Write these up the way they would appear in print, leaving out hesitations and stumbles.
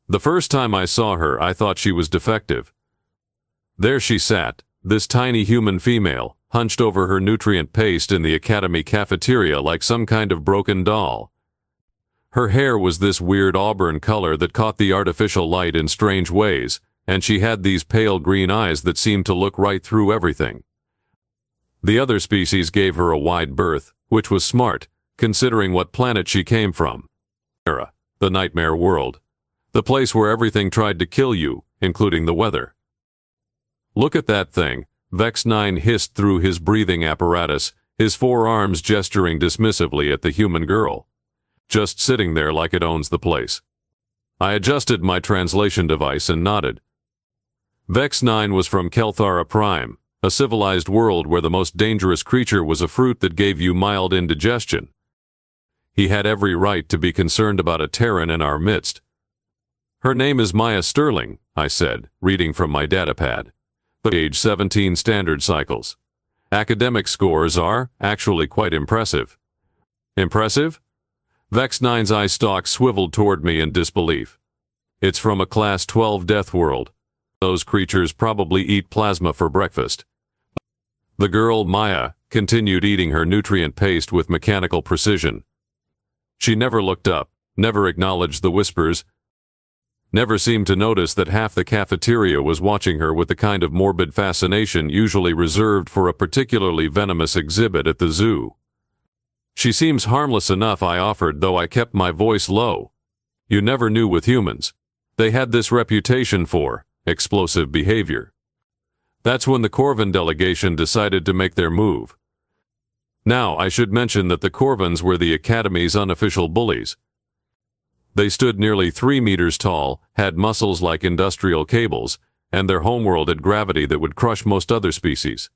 The first time I saw her, I thought she was defective. There she sat, this tiny human female, hunched over her nutrient paste in the academy cafeteria like some kind of broken doll. Her hair was this weird auburn color that caught the artificial light in strange ways, and she had these pale green eyes that seemed to look right through everything. The other species gave her a wide berth, which was smart, considering what planet she came from. The nightmare world. The place where everything tried to kill you, including the weather. Look at that thing, Vex 9 hissed through his breathing apparatus, his forearms gesturing dismissively at the human girl. Just sitting there like it owns the place. I adjusted my translation device and nodded. Vex 9 was from Kelthara Prime, a civilized world where the most dangerous creature was a fruit that gave you mild indigestion. He had every right to be concerned about a Terran in our midst. Her name is Maya Sterling, I said, reading from my datapad. Age 17 standard cycles. Academic scores are, actually, quite impressive. Impressive? Vex 9's eye stalk swiveled toward me in disbelief. It's from a Class 12 Deathworld. Those creatures probably eat plasma for breakfast. The girl, Maya, continued eating her nutrient paste with mechanical precision. She never looked up, never acknowledged the whispers, never seemed to notice that half the cafeteria was watching her with the kind of morbid fascination usually reserved for a particularly venomous exhibit at the zoo. She seems harmless enough, I offered, though I kept my voice low. You never knew with humans. They had this reputation for explosive behavior. That's when the Corvin delegation decided to make their move. Now, I should mention that the Corvins were the Academy's unofficial bullies. They stood nearly 3 meters tall, had muscles like industrial cables, and their homeworld had gravity that would crush most other species.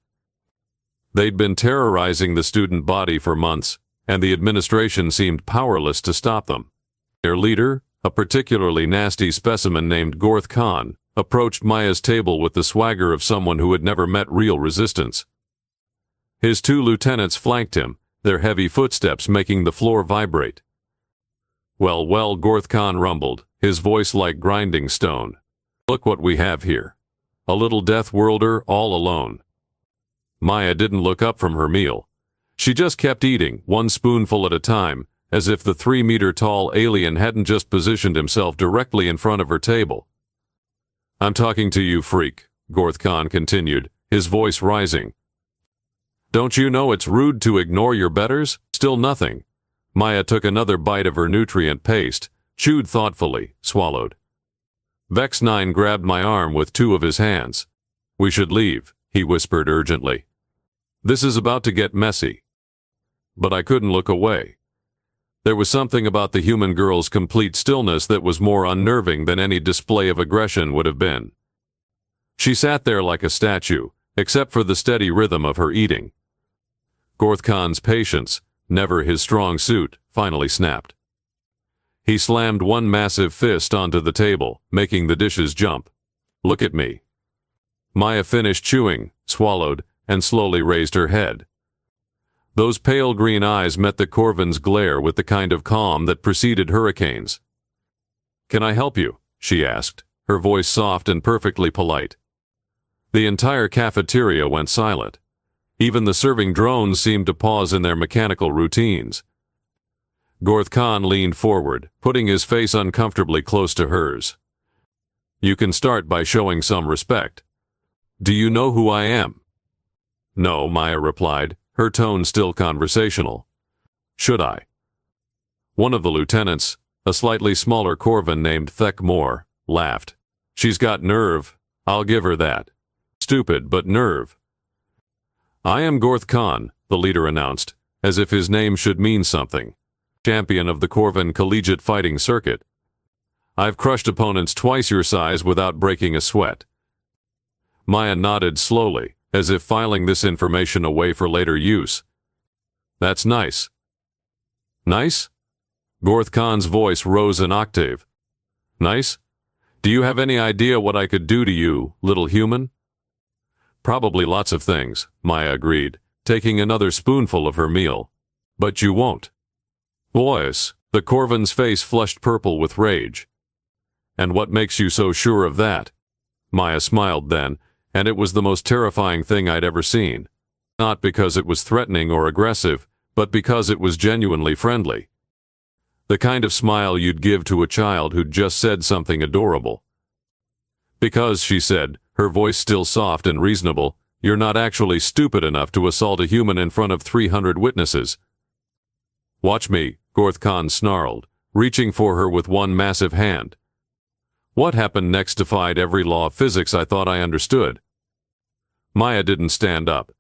They'd been terrorizing the student body for months, and the administration seemed powerless to stop them. Their leader, a particularly nasty specimen named Gorth Khan, approached Maya's table with the swagger of someone who had never met real resistance. His 2 lieutenants flanked him, their heavy footsteps making the floor vibrate. Well, Gorth Khan rumbled, his voice like grinding stone. Look what we have here. A little Deathworlder all alone. Maya didn't look up from her meal. She just kept eating, one spoonful at a time, as if the 3-meter-tall alien hadn't just positioned himself directly in front of her table. I'm talking to you, freak, Gorth Khan continued, his voice rising. Don't you know it's rude to ignore your betters? Still nothing. Maya took another bite of her nutrient paste, chewed thoughtfully, swallowed. Vex 9 grabbed my arm with 2 of his hands. We should leave, he whispered urgently. This is about to get messy. But I couldn't look away. There was something about the human girl's complete stillness that was more unnerving than any display of aggression would have been. She sat there like a statue, except for the steady rhythm of her eating. Gorth Khan's patience, never his strong suit, finally snapped. He slammed one massive fist onto the table, making the dishes jump. Look at me. Maya finished chewing, swallowed, and slowly raised her head. Those pale green eyes met the Corvin's glare with the kind of calm that preceded hurricanes. Can I help you? She asked, her voice soft and perfectly polite. The entire cafeteria went silent. Even the serving drones seemed to pause in their mechanical routines. Gorth Khan leaned forward, putting his face uncomfortably close to hers. You can start by showing some respect. Do you know who I am? No, Maya replied, her tone still conversational. Should I? One of the lieutenants, a slightly smaller Corvin named Thek Moore, laughed. She's got nerve, I'll give her that. Stupid, but nerve. I am Gorth Khan, the leader announced, as if his name should mean something. Champion of the Corvin Collegiate Fighting Circuit. I've crushed opponents twice your size without breaking a sweat. Maya nodded slowly, as if filing this information away for later use. That's nice. Nice? Gorth Khan's voice rose an octave. Nice? Do you have any idea what I could do to you, little human? Probably lots of things, Maya agreed, taking another spoonful of her meal. But you won't. Boys, the Corvin's face flushed purple with rage. And what makes you so sure of that? Maya smiled then, and it was the most terrifying thing I'd ever seen. Not because it was threatening or aggressive, but because it was genuinely friendly. The kind of smile you'd give to a child who'd just said something adorable. Because, she said, her voice still soft and reasonable, you're not actually stupid enough to assault a human in front of 300 witnesses. Watch me, Gorth Khan snarled, reaching for her with one massive hand. What happened next defied every law of physics I thought I understood. Maya didn't stand up.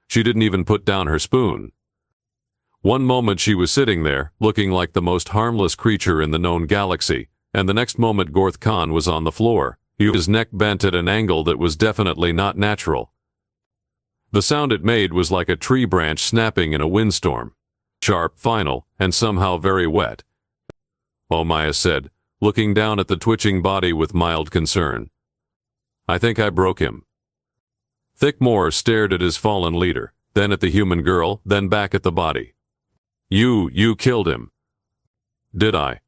She didn't even put down her spoon. One moment she was sitting there, looking like the most harmless creature in the known galaxy, and the next moment Gorth Khan was on the floor, his neck bent at an angle that was definitely not natural. The sound it made was like a tree branch snapping in a windstorm. Sharp, final, and somehow very wet. Oh, Maya said, looking down at the twitching body with mild concern. I think I broke him. Thickmore stared at his fallen leader, then at the human girl, then back at the body. You killed him. Did I?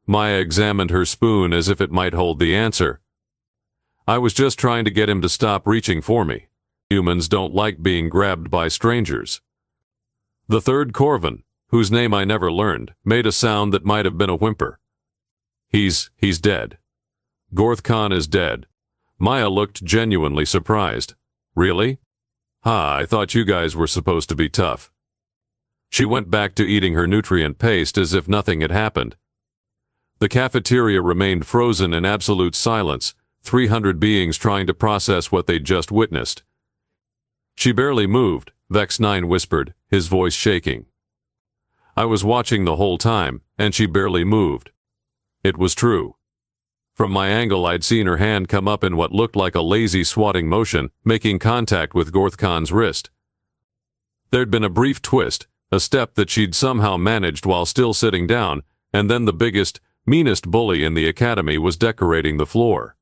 Maya examined her spoon as if it might hold the answer. I was just trying to get him to stop reaching for me. Humans don't like being grabbed by strangers. The third Corvin, whose name I never learned, made a sound that might have been a whimper. He's dead. Gorth Khan is dead. Maya looked genuinely surprised. Really? I thought you guys were supposed to be tough. She went back to eating her nutrient paste as if nothing had happened. The cafeteria remained frozen in absolute silence, 300 beings trying to process what they'd just witnessed. She barely moved, Vex 9 whispered, his voice shaking. I was watching the whole time, and she barely moved. It was true. From my angle I'd seen her hand come up in what looked like a lazy swatting motion, making contact with Gorth Khan's wrist. There'd been a brief twist, a step that she'd somehow managed while still sitting down, and then the biggest, meanest bully in the academy was decorating the floor.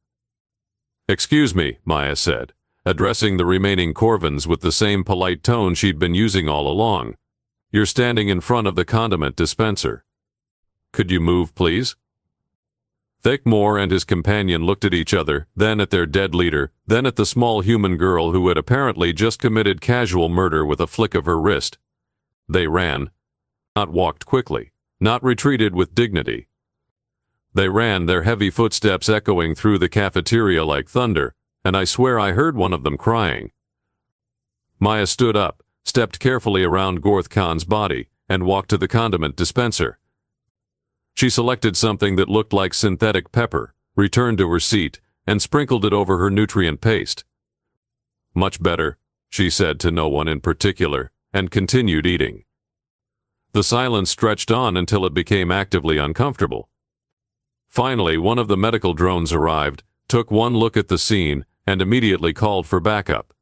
Excuse me, Maya said, addressing the remaining Corvins with the same polite tone she'd been using all along. You're standing in front of the condiment dispenser. Could you move, please? Thickmore and his companion looked at each other, then at their dead leader, then at the small human girl who had apparently just committed casual murder with a flick of her wrist. They ran. Not walked quickly, not retreated with dignity. They ran, their heavy footsteps echoing through the cafeteria like thunder, and I swear I heard one of them crying. Maya stood up, stepped carefully around Gorth Khan's body, and walked to the condiment dispenser. She selected something that looked like synthetic pepper, returned to her seat, and sprinkled it over her nutrient paste. Much better, she said to no one in particular, and continued eating. The silence stretched on until it became actively uncomfortable. Finally, one of the medical drones arrived, took one look at the scene, and immediately called for backup.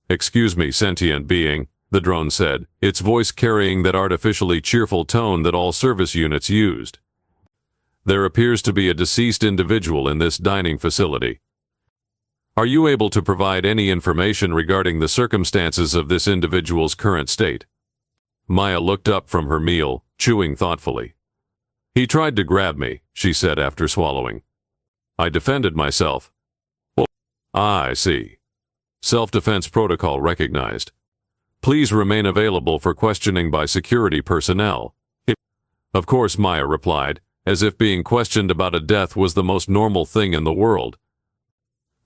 Excuse me, sentient being, the drone said, its voice carrying that artificially cheerful tone that all service units used. There appears to be a deceased individual in this dining facility. Are you able to provide any information regarding the circumstances of this individual's current state? Maya looked up from her meal, chewing thoughtfully. He tried to grab me, she said after swallowing. I defended myself. Oh, I see. Self-defense protocol recognized. Please remain available for questioning by security personnel. Of course, Maya replied, as if being questioned about a death was the most normal thing in the world.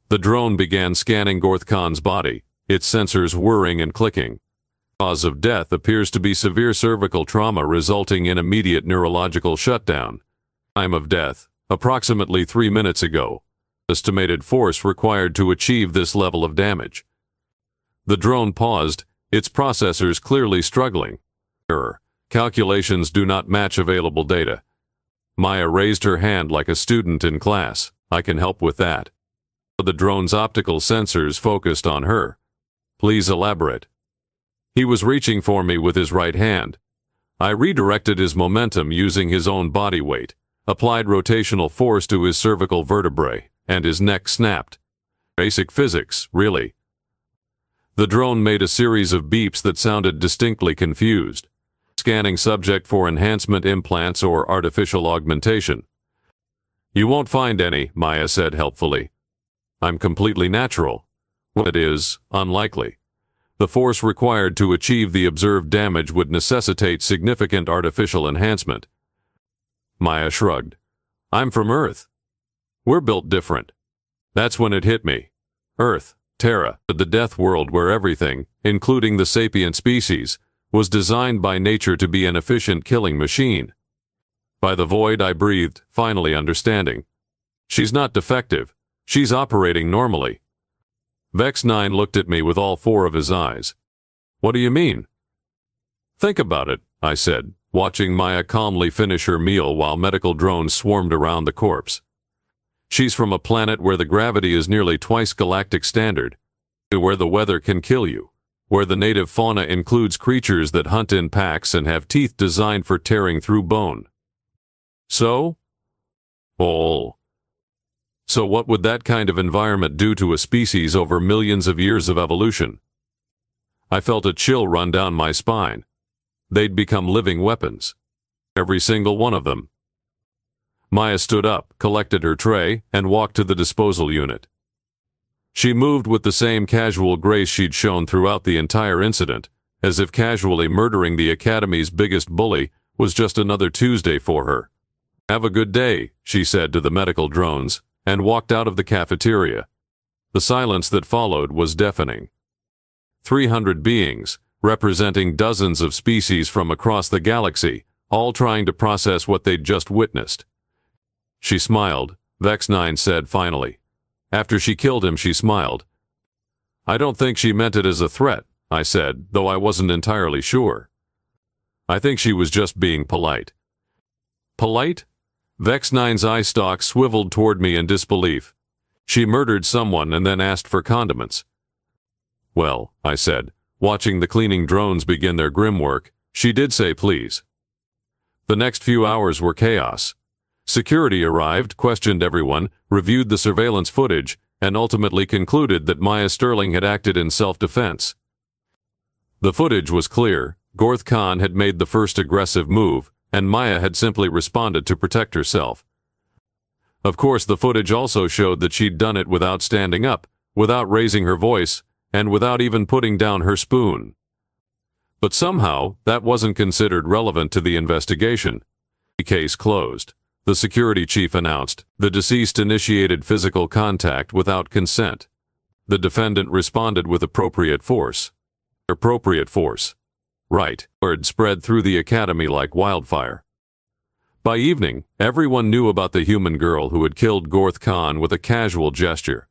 The drone began scanning Gorth Khan's body, its sensors whirring and clicking. The cause of death appears to be severe cervical trauma resulting in immediate neurological shutdown. Time of death, approximately 3 minutes ago. Estimated force required to achieve this level of damage. The drone paused, its processors clearly struggling. Error. Calculations do not match available data. Maya raised her hand like a student in class. I can help with that. The drone's optical sensors focused on her. Please elaborate. He was reaching for me with his right hand. I redirected his momentum using his own body weight, applied rotational force to his cervical vertebrae, and his neck snapped. Basic physics, really. The drone made a series of beeps that sounded distinctly confused. Scanning subject for enhancement implants or artificial augmentation. You won't find any, Maya said helpfully. I'm completely natural. Well, it is unlikely. The force required to achieve the observed damage would necessitate significant artificial enhancement. Maya shrugged. I'm from Earth. We're built different. That's when it hit me. Earth, Terra, the death world where everything, including the sapient species, was designed by nature to be an efficient killing machine. By the void I breathed, finally understanding. She's not defective. She's operating normally. Vex 9 looked at me with all four of his eyes. What do you mean? Think about it, I said, watching Maya calmly finish her meal while medical drones swarmed around the corpse. She's from a planet where the gravity is nearly twice galactic standard, where the weather can kill you, where the native fauna includes creatures that hunt in packs and have teeth designed for tearing through bone. So? So what would that kind of environment do to a species over millions of years of evolution? I felt a chill run down my spine. They'd become living weapons. Every single one of them. Maya stood up, collected her tray, and walked to the disposal unit. She moved with the same casual grace she'd shown throughout the entire incident, as if casually murdering the Academy's biggest bully was just another Tuesday for her. Have a good day, she said to the medical drones, and walked out of the cafeteria. The silence that followed was deafening. 300 beings, representing dozens of species from across the galaxy, all trying to process what they'd just witnessed. She smiled, Vex 9 said finally. After she killed him, she smiled. I don't think she meant it as a threat, I said, though I wasn't entirely sure. I think she was just being polite. Polite? Vex 9's eye stalk swiveled toward me in disbelief. She murdered someone and then asked for condiments. Well, I said, watching the cleaning drones begin their grim work, she did say please. The next few hours were chaos. Security arrived, questioned everyone, reviewed the surveillance footage, and ultimately concluded that Maya Sterling had acted in self-defense. The footage was clear. Gorth Khan had made the first aggressive move, and Maya had simply responded to protect herself. Of course, the footage also showed that she'd done it without standing up, without raising her voice, and without even putting down her spoon. But somehow, that wasn't considered relevant to the investigation. The case closed. The security chief announced, the deceased initiated physical contact without consent. The defendant responded with appropriate force. Appropriate force. Right. Word spread through the academy like wildfire. By evening, everyone knew about the human girl who had killed Gorth Khan with a casual gesture.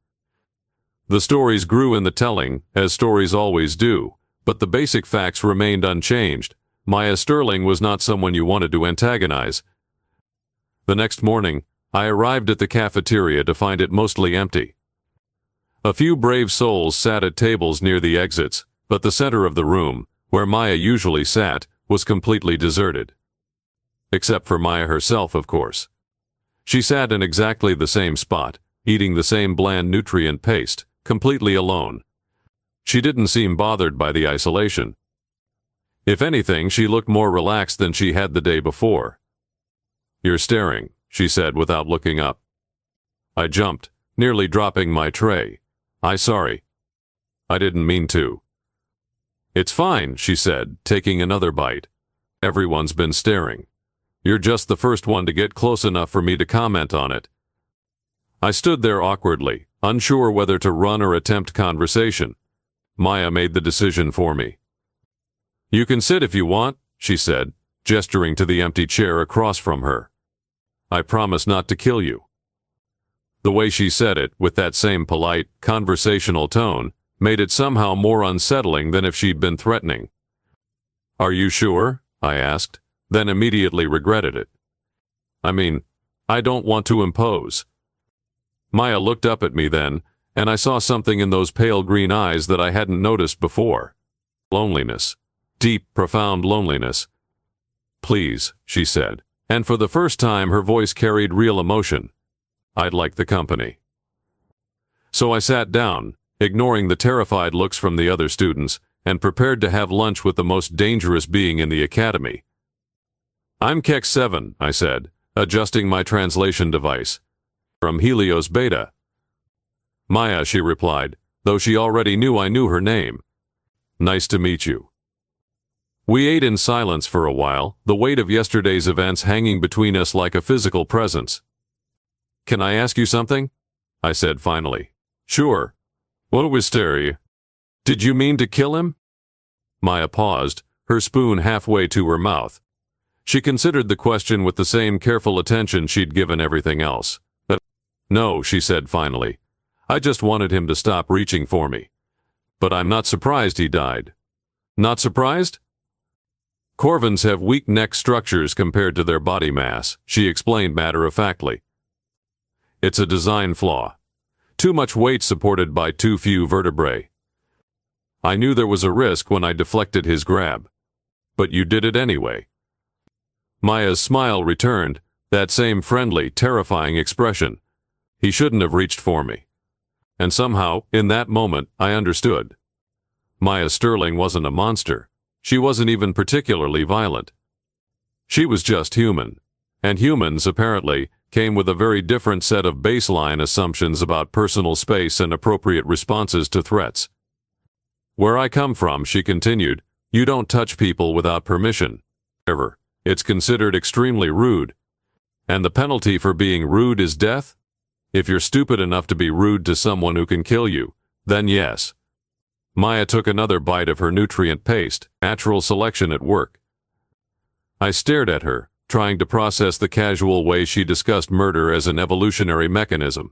The stories grew in the telling, as stories always do, but the basic facts remained unchanged. Maya Sterling was not someone you wanted to antagonize. The next morning, I arrived at the cafeteria to find it mostly empty. A few brave souls sat at tables near the exits, but the center of the room, where Maya usually sat, was completely deserted. Except for Maya herself, of course. She sat in exactly the same spot, eating the same bland nutrient paste, completely alone. She didn't seem bothered by the isolation. If anything, she looked more relaxed than she had the day before. You're staring, she said without looking up. I jumped, nearly dropping my tray. Sorry. I didn't mean to. It's fine, she said, taking another bite. Everyone's been staring. You're just the first one to get close enough for me to comment on it. I stood there awkwardly, unsure whether to run or attempt conversation. Maya made the decision for me. You can sit if you want, she said, gesturing to the empty chair across from her. I promise not to kill you. The way she said it, with that same polite, conversational tone, made it somehow more unsettling than if she'd been threatening. Are you sure? I asked, then immediately regretted it. I mean, I don't want to impose. Maya looked up at me then, and I saw something in those pale green eyes that I hadn't noticed before. Loneliness. Deep, profound loneliness. Please, she said, and for the first time her voice carried real emotion. I'd like the company. So I sat down, ignoring the terrified looks from the other students, and prepared to have lunch with the most dangerous being in the academy. I'm Keck 7, I said, adjusting my translation device. From Helios Beta. Maya, she replied, though she already knew I knew her name. Nice to meet you. We ate in silence for a while, the weight of yesterday's events hanging between us like a physical presence. Can I ask you something? I said finally. Sure. What was you? Did you mean to kill him? Maya paused, her spoon halfway to her mouth. She considered the question with the same careful attention she'd given everything else. No, she said finally. I just wanted him to stop reaching for me. But I'm not surprised he died. Not surprised? Corvins have weak neck structures compared to their body mass, she explained matter-of-factly. It's a design flaw. Too much weight supported by too few vertebrae. I knew there was a risk when I deflected his grab. But you did it anyway. Maya's smile returned, that same friendly, terrifying expression. He shouldn't have reached for me. And somehow, in that moment, I understood. Maya Sterling wasn't a monster. She wasn't even particularly violent. She was just human. And humans, apparently, came with a very different set of baseline assumptions about personal space and appropriate responses to threats. Where I come from, she continued, you don't touch people without permission. However, it's considered extremely rude. And the penalty for being rude is death? If you're stupid enough to be rude to someone who can kill you, then yes. Maya took another bite of her nutrient paste, natural selection at work. I stared at her, trying to process the casual way she discussed murder as an evolutionary mechanism.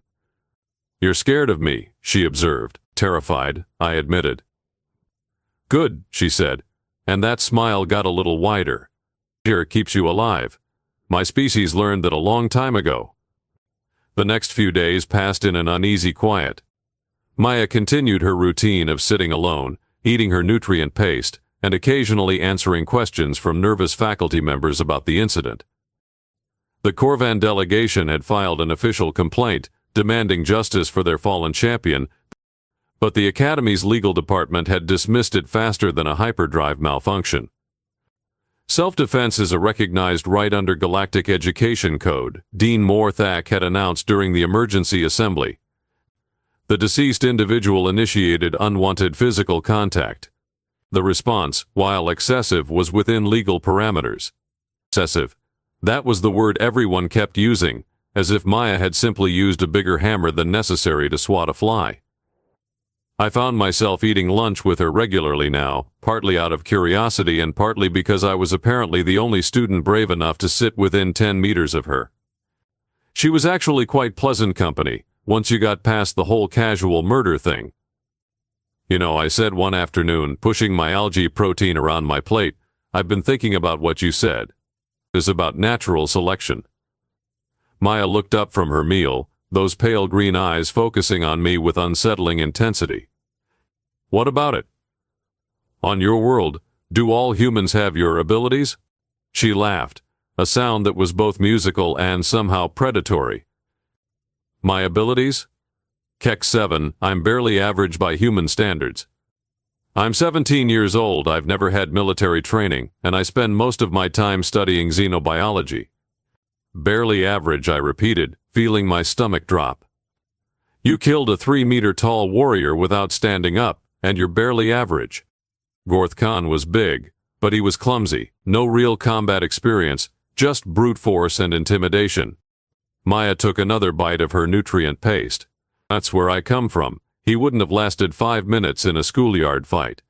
You're scared of me, she observed, terrified, I admitted. Good, she said, and that smile got a little wider. Fear keeps you alive. My species learned that a long time ago. The next few days passed in an uneasy quiet. Maya continued her routine of sitting alone, eating her nutrient paste, and occasionally answering questions from nervous faculty members about the incident. The Corvan delegation had filed an official complaint demanding justice for their fallen champion, but the Academy's legal department had dismissed it faster than a hyperdrive malfunction. Self-defense is a recognized right under Galactic Education Code, Dean Morthak had announced during the emergency assembly. The deceased individual initiated unwanted physical contact. The response, while excessive, was within legal parameters. Excessive. That was the word everyone kept using, as if Maya had simply used a bigger hammer than necessary to swat a fly. I found myself eating lunch with her regularly now, partly out of curiosity and partly because I was apparently the only student brave enough to sit within 10 meters of her. She was actually quite pleasant company, once you got past the whole casual murder thing. You know, I said one afternoon, pushing my algae protein around my plate, I've been thinking about what you said. It's about natural selection. Maya looked up from her meal, those pale green eyes focusing on me with unsettling intensity. What about it? On your world, do all humans have your abilities? She laughed, a sound that was both musical and somehow predatory. My abilities? Keck 7, I'm barely average by human standards. I'm 17 years old, I've never had military training, and I spend most of my time studying xenobiology. Barely average, I repeated, feeling my stomach drop. You killed a 3-meter-tall warrior without standing up, and you're barely average. Gorth Khan was big, but he was clumsy, no real combat experience, just brute force and intimidation. Maya took another bite of her nutrient paste. That's where I come from. He wouldn't have lasted 5 minutes in a schoolyard fight.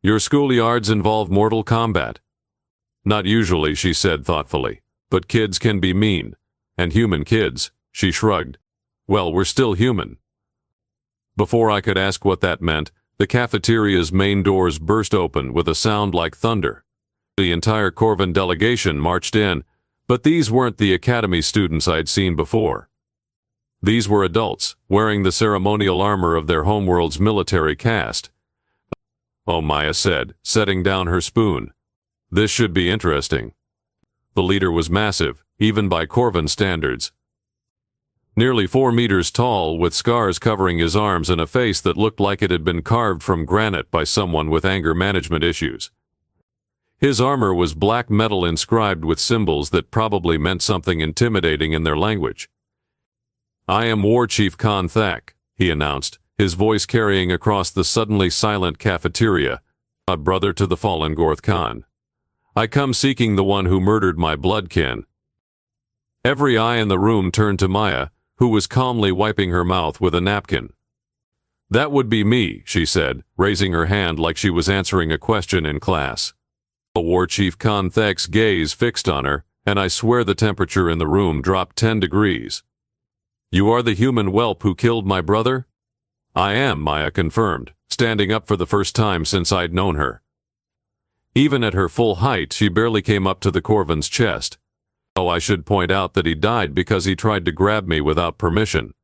Your schoolyards involve mortal combat? Not usually, she said thoughtfully, but kids can be mean. And human kids, she shrugged. Well, we're still human. Before I could ask what that meant, the cafeteria's main doors burst open with a sound like thunder. The entire Corvan delegation marched in, but these weren't the Academy students I'd seen before. These were adults, wearing the ceremonial armor of their homeworld's military caste. Oh, Maya said, setting down her spoon. This should be interesting. The leader was massive, even by Corvan standards. Nearly 4 meters tall, with scars covering his arms and a face that looked like it had been carved from granite by someone with anger management issues. His armor was black metal inscribed with symbols that probably meant something intimidating in their language. I am War Chief Khan Thak, he announced, his voice carrying across the suddenly silent cafeteria, a brother to the fallen Gorth Khan. I come seeking the one who murdered my bloodkin. Every eye in the room turned to Maya, who was calmly wiping her mouth with a napkin. That would be me, she said, raising her hand like she was answering a question in class. War Chief Khan Thak's gaze fixed on her, and I swear the temperature in the room dropped 10 degrees. You are the human whelp who killed my brother? I am, Maya confirmed, standing up for the first time since I'd known her. Even at her full height, she barely came up to the Corvin's chest. Oh, I should point out that he died because he tried to grab me without permission.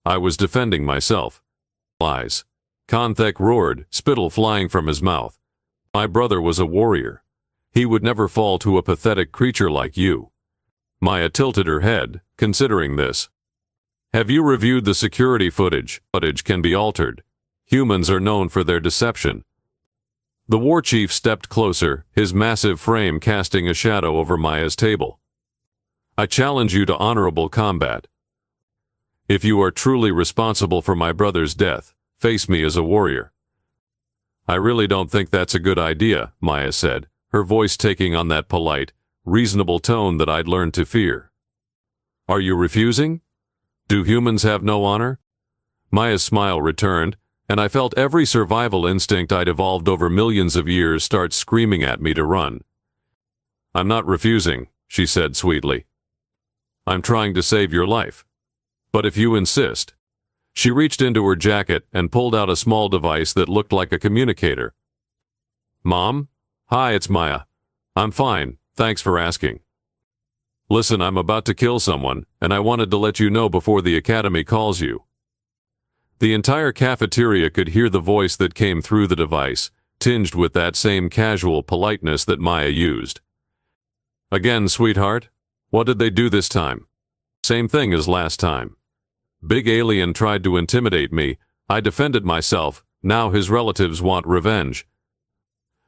I was defending myself. Lies. Khan Thak roared, spittle flying from his mouth. My brother was a warrior. He would never fall to a pathetic creature like you. Maya tilted her head, considering this. Have you reviewed the security footage? Footage can be altered. Humans are known for their deception. The war chief stepped closer, his massive frame casting a shadow over Maya's table. I challenge you to honorable combat. If you are truly responsible for my brother's death, face me as a warrior. I really don't think that's a good idea, Maya said, her voice taking on that polite, reasonable tone that I'd learned to fear. Are you refusing? Do humans have no honor? Maya's smile returned, and I felt every survival instinct I'd evolved over millions of years start screaming at me to run. I'm not refusing, she said sweetly. I'm trying to save your life. But if you insist. She reached into her jacket and pulled out a small device that looked like a communicator. Mom? Hi, it's Maya. I'm fine, thanks for asking. Listen, I'm about to kill someone, and I wanted to let you know before the academy calls you. The entire cafeteria could hear the voice that came through the device, tinged with that same casual politeness that Maya used. Again, sweetheart? What did they do this time? Same thing as last time. Big alien tried to intimidate me, I defended myself, now his relatives want revenge.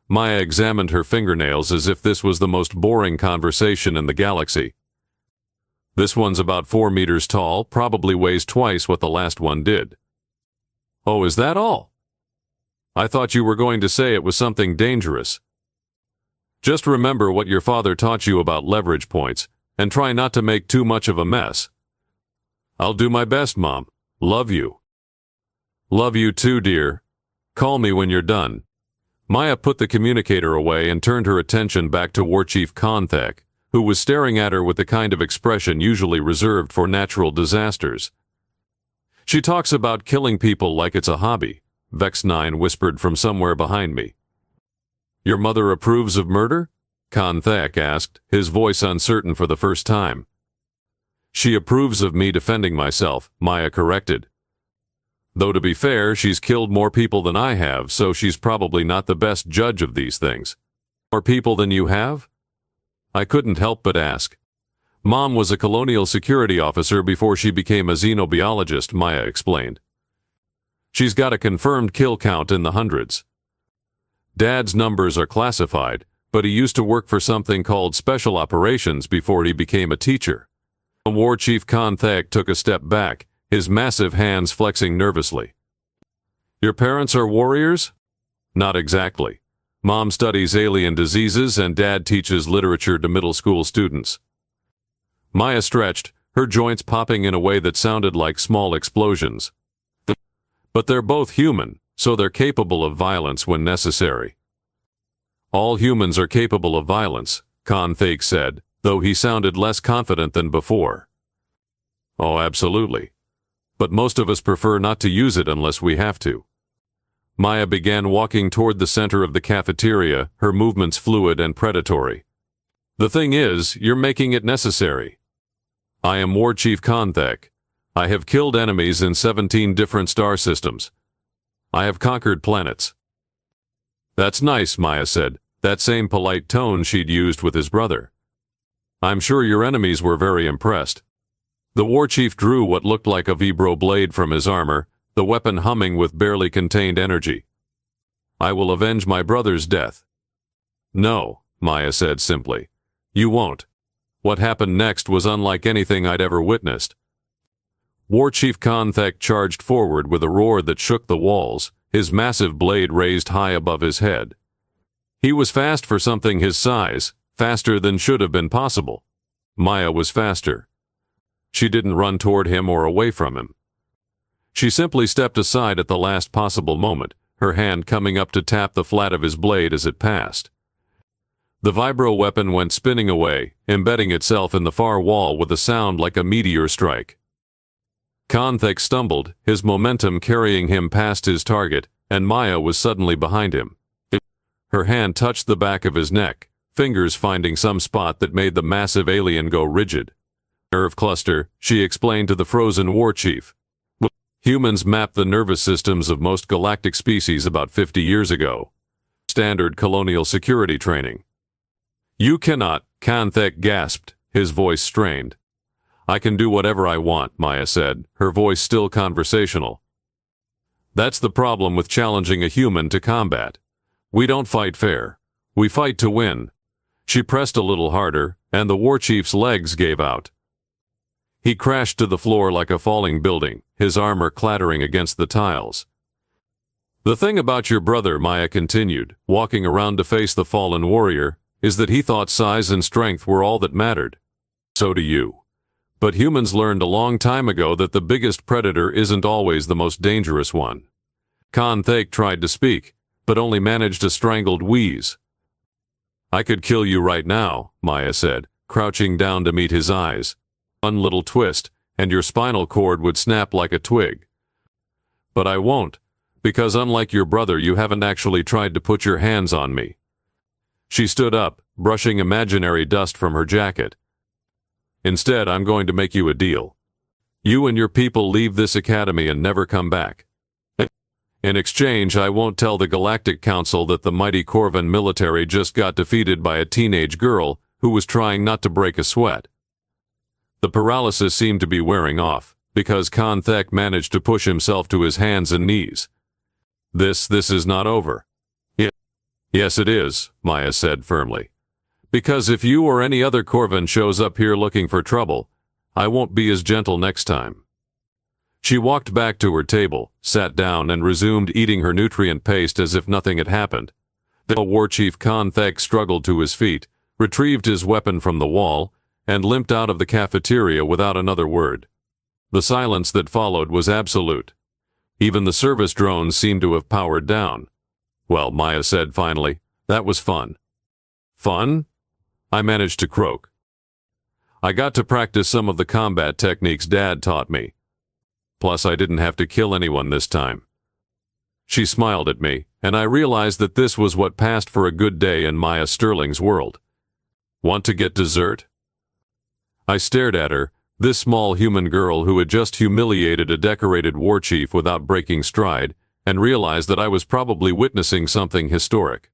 Maya examined her fingernails as if this was the most boring conversation in the galaxy. This one's about 4 meters tall, probably weighs twice what the last one did. Oh, is that all? I thought you were going to say it was something dangerous. Just remember what your father taught you about leverage points, and try not to make too much of a mess. I'll do my best, Mom. Love you. Love you too, dear. Call me when you're done. Maya put the communicator away and turned her attention back to War Chief Khan Thak, who was staring at her with the kind of expression usually reserved for natural disasters. She talks about killing people like it's a hobby, Vex 9 whispered from somewhere behind me. Your mother approves of murder? Khan Thak asked, his voice uncertain for the first time. She approves of me defending myself, Maya corrected. Though to be fair, she's killed more people than I have, so she's probably not the best judge of these things. More people than you have? I couldn't help but ask. Mom was a colonial security officer before she became a xenobiologist, Maya explained. She's got a confirmed kill count in the hundreds. Dad's numbers are classified, but he used to work for something called Special Operations before he became a teacher. War Chief Khan Thak took a step back, his massive hands flexing nervously. Your parents are warriors? Not exactly. Mom studies alien diseases and Dad teaches literature to middle school students. Maya stretched, her joints popping in a way that sounded like small explosions. But they're both human, so they're capable of violence when necessary. All humans are capable of violence, Khan Thak said, though he sounded less confident than before. Oh, absolutely. But most of us prefer not to use it unless we have to. Maya began walking toward the center of the cafeteria, her movements fluid and predatory. The thing is, you're making it necessary. I am War Chief Khan Thak. I have killed enemies in 17 different star systems. I have conquered planets. That's nice, Maya said, that same polite tone she'd used with his brother. I'm sure your enemies were very impressed. The war chief drew what looked like a vibro blade from his armor, the weapon humming with barely contained energy. I will avenge my brother's death. No, Maya said simply. You won't. What happened next was unlike anything I'd ever witnessed. War Chief Konthek charged forward with a roar that shook the walls, his massive blade raised high above his head. He was fast for something his size, faster than should have been possible. Maya was faster. She didn't run toward him or away from him. She simply stepped aside at the last possible moment, her hand coming up to tap the flat of his blade as it passed. The vibro weapon went spinning away, embedding itself in the far wall with a sound like a meteor strike. Konthek stumbled, his momentum carrying him past his target, and Maya was suddenly behind him. Her hand touched the back of his neck, fingers finding some spot that made the massive alien go rigid. Nerve cluster, she explained to the frozen war chief. Humans mapped the nervous systems of most galactic species about 50 years ago. Standard colonial security training. You cannot, Konthek gasped, his voice strained. I can do whatever I want, Maya said, her voice still conversational. That's the problem with challenging a human to combat. We don't fight fair. We fight to win. She pressed a little harder, and the war chief's legs gave out. He crashed to the floor like a falling building, his armor clattering against the tiles. The thing about your brother, Maya continued, walking around to face the fallen warrior, is that he thought size and strength were all that mattered. So do you. But humans learned a long time ago that the biggest predator isn't always the most dangerous one. Konthek tried to speak, but only managed a strangled wheeze. I could kill you right now, Maya said, crouching down to meet his eyes. One little twist, and your spinal cord would snap like a twig. But I won't, because unlike your brother, you haven't actually tried to put your hands on me. She stood up, brushing imaginary dust from her jacket. Instead, I'm going to make you a deal. You and your people leave this academy and never come back. In exchange, I won't tell the Galactic Council that the mighty Corvan military just got defeated by a teenage girl who was trying not to break a sweat. The paralysis seemed to be wearing off, because Konthek managed to push himself to his hands and knees. This is not over. Yes, it is, Maya said firmly. Because if you or any other Corvan shows up here looking for trouble, I won't be as gentle next time. She walked back to her table, sat down and resumed eating her nutrient paste as if nothing had happened. The war chief Konthek struggled to his feet, retrieved his weapon from the wall, and limped out of the cafeteria without another word. The silence that followed was absolute. Even the service drones seemed to have powered down. Well, Maya said finally, that was fun. Fun? I managed to croak. I got to practice some of the combat techniques Dad taught me. Plus, I didn't have to kill anyone this time. She smiled at me, and I realized that this was what passed for a good day in Maya Sterling's world. Want to get dessert? I stared at her, this small human girl who had just humiliated a decorated war chief without breaking stride, and realized that I was probably witnessing something historic.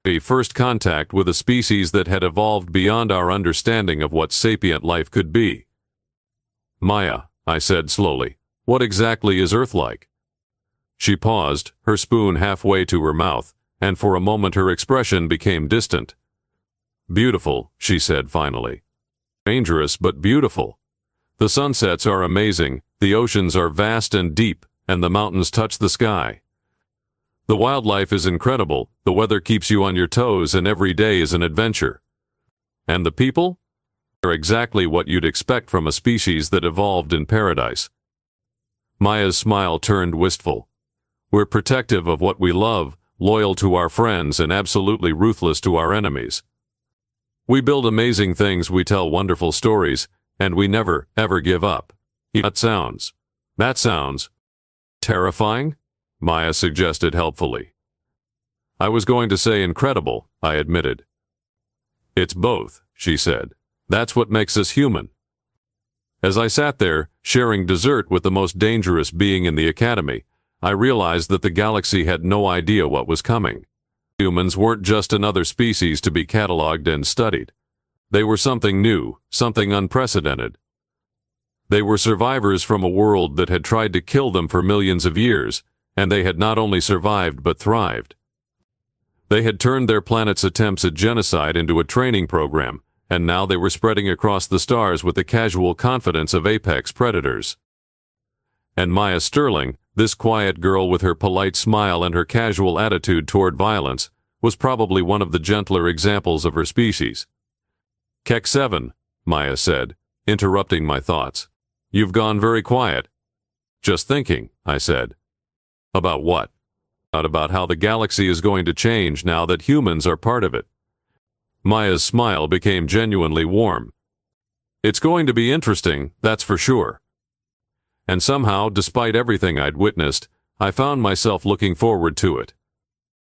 A first contact with a species that had evolved beyond our understanding of what sapient life could be. Maya, I said slowly, what exactly is Earth like? She paused, her spoon halfway to her mouth, and for a moment her expression became distant. Beautiful, she said finally. Dangerous but beautiful. The sunsets are amazing, the oceans are vast and deep, and the mountains touch the sky. The wildlife is incredible, the weather keeps you on your toes, and every day is an adventure. And the people? They're exactly what you'd expect from a species that evolved in paradise. Maya's smile turned wistful. We're protective of what we love, loyal to our friends, and absolutely ruthless to our enemies. We build amazing things, we tell wonderful stories, and we never, ever give up. That sounds terrifying? Maya suggested helpfully. I was going to say incredible, I admitted. It's both, she said. That's what makes us human. As I sat there, sharing dessert with the most dangerous being in the academy, I realized that the galaxy had no idea what was coming. Humans weren't just another species to be cataloged and studied. They were something new, something unprecedented. They were survivors from a world that had tried to kill them for millions of years, and they had not only survived but thrived. They had turned their planet's attempts at genocide into a training program, and now they were spreading across the stars with the casual confidence of apex predators. And Maya Sterling, this quiet girl with her polite smile and her casual attitude toward violence, was probably one of the gentler examples of her species. Kek 7, Maya said, interrupting my thoughts. You've gone very quiet. Just thinking, I said. About what? About how the galaxy is going to change now that humans are part of it. Maya's smile became genuinely warm. It's going to be interesting, that's for sure. And somehow, despite everything I'd witnessed, I found myself looking forward to it.